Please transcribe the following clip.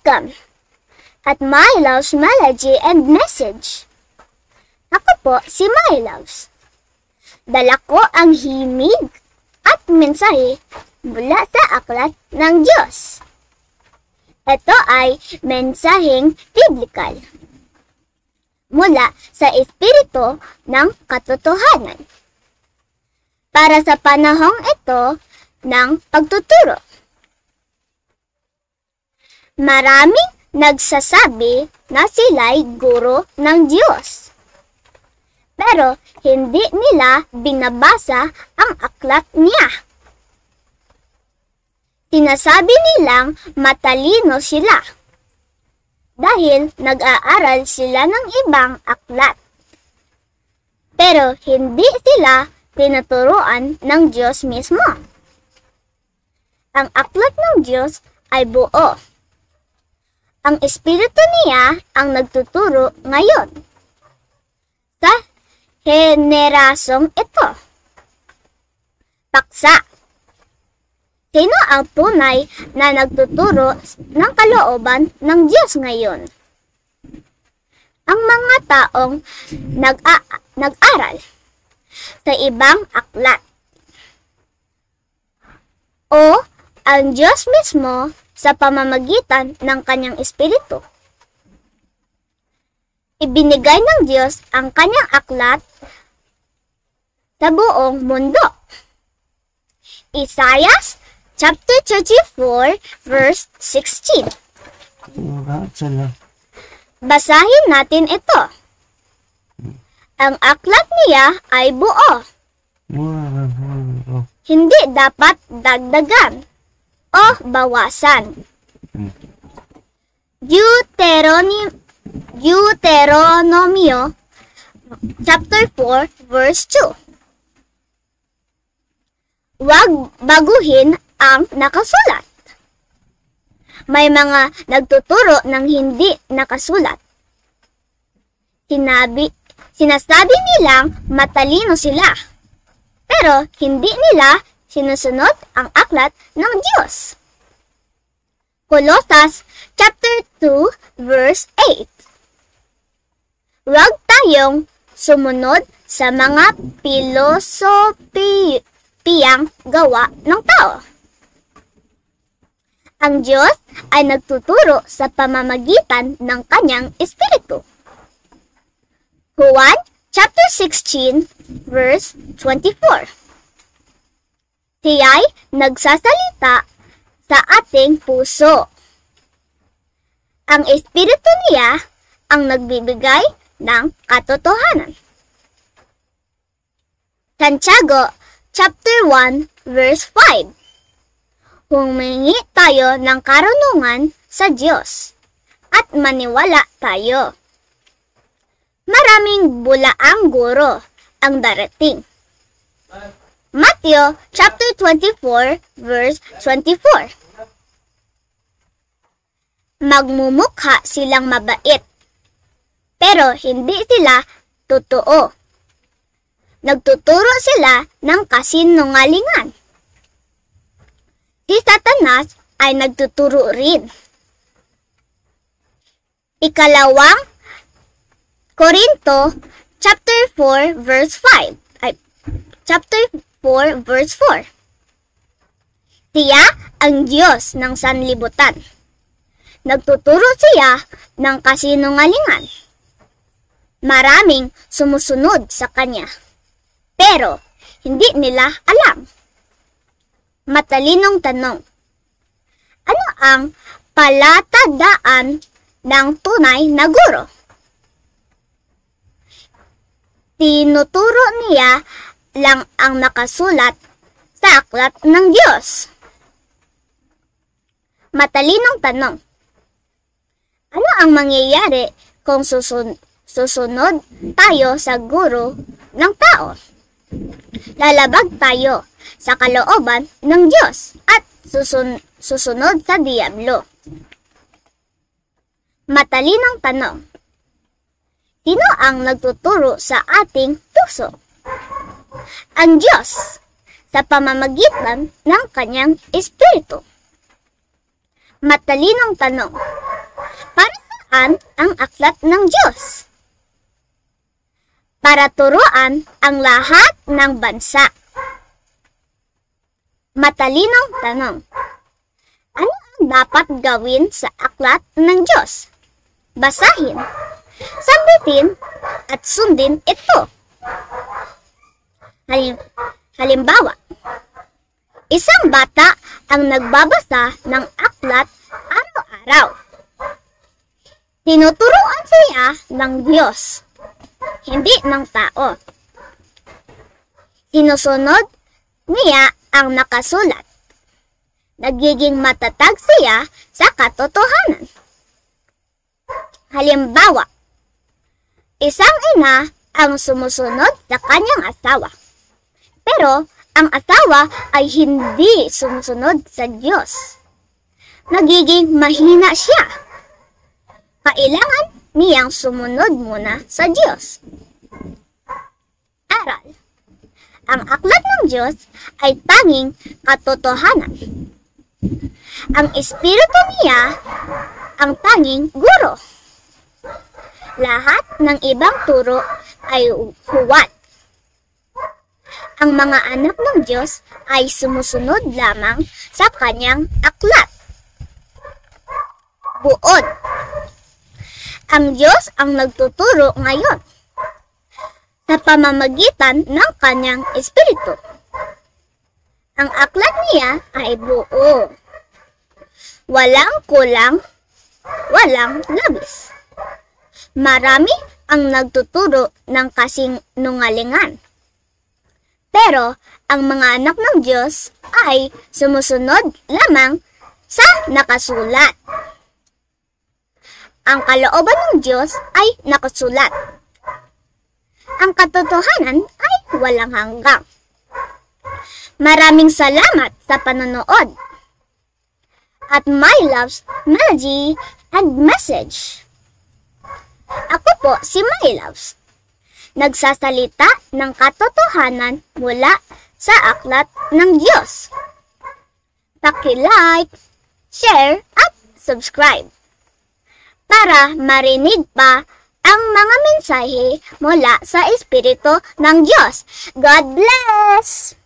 Welcome at My Love's Melody and Message. Ako po si My Loves. Dala ko ang himig at mensahe mula sa aklat ng Diyos. Ito ay mensaheng biblikal mula sa Espiritu ng Katotohanan para sa panahong ito ng pagtuturo. Maraming nagsasabi na sila'y guro ng Diyos. Pero hindi nila binabasa ang aklat niya. Sinasabi nilang matalino sila dahil nag-aaral sila ng ibang aklat. Pero hindi sila tinuturuan ng Diyos mismo. Ang aklat ng Diyos ay buo. Ang Espiritu niya ang nagtuturo ngayon sa henerasyong ito. Paksa. Sino ang tunay na nagtuturo ng kalooban ng Diyos ngayon? Ang mga taong nag-aral sa ibang aklat o ang Diyos mismo sa pamamagitan ng kanyang Espiritu. Ibinigay ng Diyos ang kanyang aklat sa buong mundo. Isaiah chapter 34 verse 16. Basahin natin ito. Ang aklat niya ay buo. Hindi dapat dagdagan o bawasan. Deuteronomio chapter 4 verse 2. Huwag baguhin ang nakasulat. May mga nagtuturo ng hindi nakasulat. Sinasabi nilang matalino sila, pero hindi nila sinusunod ang aklat ng Diyos. Colossus chapter 2 verse 8. Huwag tayong sumunod sa mga pilosopiyang gawa ng tao. Ang Diyos ay nagtuturo sa pamamagitan ng kanyang Espiritu. Juan chapter 16 verse 24. Siya'y nagsasalita sa ating puso. Ang Espiritu niya ang nagbibigay ng katotohanan. Santiago chapter 1 verse 5. Humingi tayo ng karunungan sa Diyos at maniwala tayo. Maraming bulaang guro ang darating. Matthew chapter 24 verse 24. Magmumukha silang mabait, pero hindi sila totoo. Nagtuturo sila ng kasinungalingan. Si Satanas ay nagtuturo rin. Ikalawang Korinto chapter 4 verse 5. Chapter 4 verse 4. Siya ang Diyos ng sanlibutan. Nagtuturo siya ng kasinungalingan. Maraming sumusunod sa kanya, pero hindi nila alam. Matalinong tanong. Ano ang palatandaan ng tunay na guro? Tinuturo niya lang ang nakasulat sa aklat ng Diyos. Matalinong tanong. Ano ang mangyayari kung susunod tayo sa guro ng tao? Lalabag tayo sa kalooban ng Diyos at susunod sa diablo. Matalinong tanong. Sino ang nagtuturo sa ating puso? Ang Diyos sa pamamagitan ng kanyang Espiritu. Matalinong tanong. turuan ang aklat ng Diyos. Para turuan ang lahat ng bansa. Matalinong tanong. Ano ang dapat gawin sa aklat ng Diyos? Basahin, sambitin, at sundin ito. Halimbawa, isang bata ang nagbabasa ng aklat araw-araw. Tinuturuan siya ng Diyos, hindi ng tao. Sinusunod niya ang nakasulat. Nagiging matatag siya sa katotohanan. Halimbawa, isang ina ang sumusunod sa kanyang asawa. Pero ang asawa ay hindi sumusunod sa Diyos. Nagiging mahina siya. Kailangan niyang sumunod muna sa Diyos. Aral. Ang aklat ng Diyos ay tanging katotohanan. Ang Espiritu niya ang tanging guro. Lahat ng ibang turo ay huwad. Ang mga anak ng Diyos ay sumusunod lamang sa kanyang aklat. Buod. Ang Diyos ang nagtuturo ngayon sa pamamagitan ng kanyang Espiritu. Ang aklat niya ay buo. Walang kulang, walang labis. Marami ang nagtuturo ng kasinungalingan. Pero ang mga anak ng Diyos ay sumusunod lamang sa nakasulat. Ang kalooban ng Diyos ay nakasulat. Ang katotohanan ay walang hanggang. Maraming salamat sa panonood. At My Love's Melody and Message. Ako po si My Loves. Nagsasalita ng katotohanan mula sa aklat ng Diyos. Paki-like, share at subscribe para marinig pa ang mga mensahe mula sa Espiritu ng Diyos. God bless!